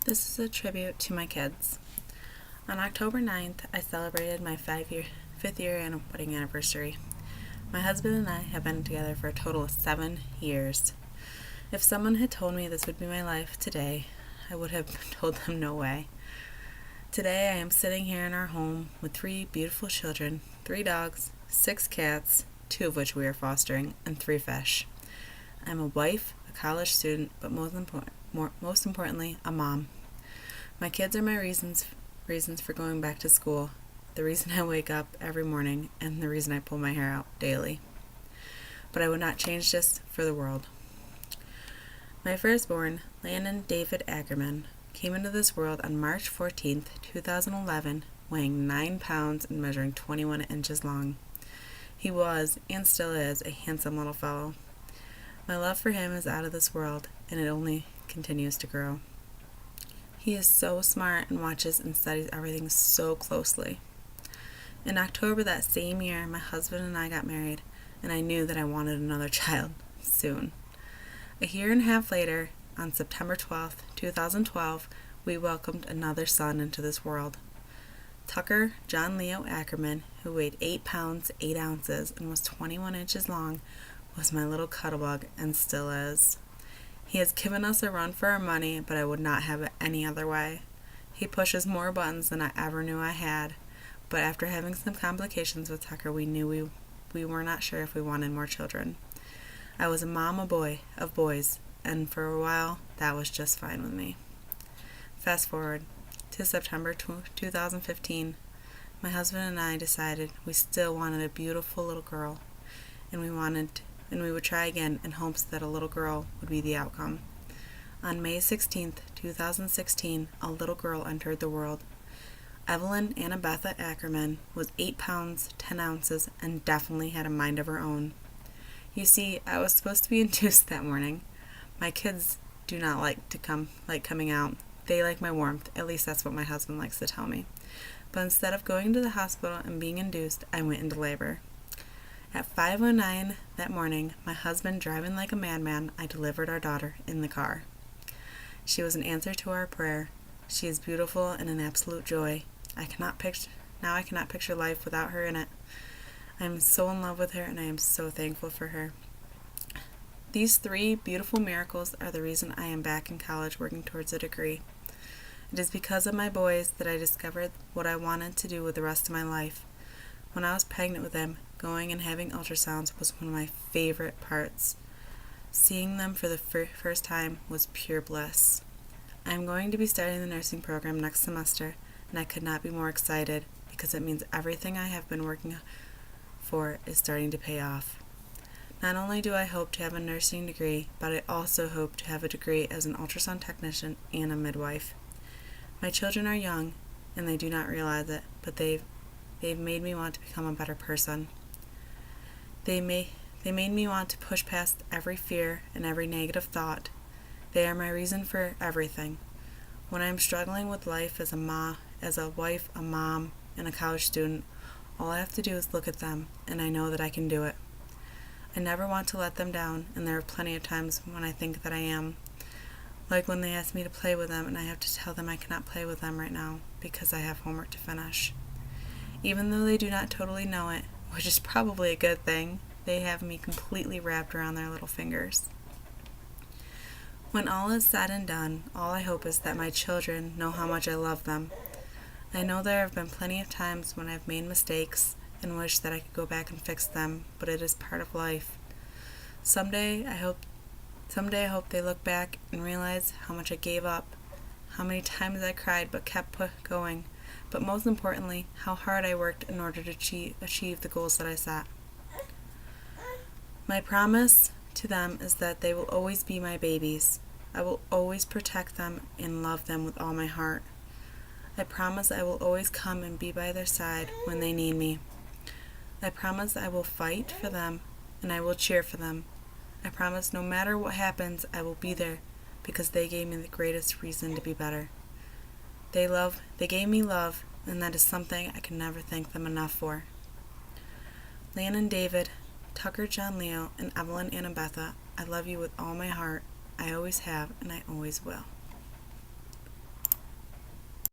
This is a tribute to my kids. On October 9th, I celebrated my fifth year wedding anniversary. My husband and I have been together for a total of 7 years. If someone had told me this would be my life today, I would have told them no way. Today I am sitting here in our home with 3 beautiful children, 3 dogs, 6 cats, 2 of which we are fostering, and 3 fish. I'm a wife, a college student, but most importantly, a mom. My kids are my reasons for going back to school, the reason I wake up every morning, and the reason I pull my hair out daily. But I would not change this for the world. My firstborn, Landon David Ackerman, came into this world on March 14th, 2011, weighing 9 pounds and measuring 21 inches long. He was, and still is, a handsome little fellow. My love for him is out of this world, and it only continues to grow. He is so smart and watches and studies everything so closely. In October that same year, my husband and I got married, and I knew that I wanted another child soon. A year and a half later, on September 12th, 2012, we welcomed another son into this world. Tucker John Leo Ackerman, who weighed 8 pounds, 8 ounces, and was 21 inches long, was my little cuddlebug and still is. He has given us a run for our money, but I would not have it any other way. He pushes more buttons than I ever knew I had, but after having some complications with Tucker, we knew we were not sure if we wanted more children. I was a mom of boys, and for a while, that was just fine with me. Fast forward to September 2015, my husband and I decided we still wanted a beautiful little girl, and we would try again in hopes that a little girl would be the outcome. On May 16th, 2016, a little girl entered the world. Evelyn Annabetha Ackerman was 8 pounds, 10 ounces, and definitely had a mind of her own. You see, I was supposed to be induced that morning. My kids do not like coming out. They like my warmth, at least that's what my husband likes to tell me. But instead of going to the hospital and being induced, I went into labor. At 5:09 that morning, my husband driving like a madman, I delivered our daughter in the car. She was an answer to our prayer. She is beautiful and an absolute joy. I cannot picture life without her in it. I am so in love with her, and I am so thankful for her. These 3 beautiful miracles are the reason I am back in college working towards a degree. It is because of my boys that I discovered what I wanted to do with the rest of my life. When I was pregnant with them, going and having ultrasounds was one of my favorite parts. Seeing them for the first time was pure bliss. I am going to be starting the nursing program next semester, and I could not be more excited because it means everything I have been working for is starting to pay off. Not only do I hope to have a nursing degree, but I also hope to have a degree as an ultrasound technician and a midwife. My children are young, and they do not realize it, but they've made me want to become a better person. They made me want to push past every fear and every negative thought. They are my reason for everything. When I am struggling with life as a wife, a mom, and a college student, all I have to do is look at them, and I know that I can do it. I never want to let them down, and there are plenty of times when I think that I am. Like when they ask me to play with them, and I have to tell them I cannot play with them right now because I have homework to finish. Even though they do not totally know it, which is probably a good thing, they have me completely wrapped around their little fingers. When all is said and done, all I hope is that my children know how much I love them. I know there have been plenty of times when I've made mistakes and wish that I could go back and fix them, but it is part of life. Someday I hope they look back and realize how much I gave up, how many times I cried but kept going, but most importantly, how hard I worked in order to achieve the goals that I set. My promise to them is that they will always be my babies. I will always protect them and love them with all my heart. I promise I will always come and be by their side when they need me. I promise I will fight for them and I will cheer for them. I promise no matter what happens, I will be there because they gave me the greatest reason to be better. They gave me love, and that is something I can never thank them enough for. Landon David, Tucker John Leo, and Evelyn Annabetha, I love you with all my heart. I always have, and I always will.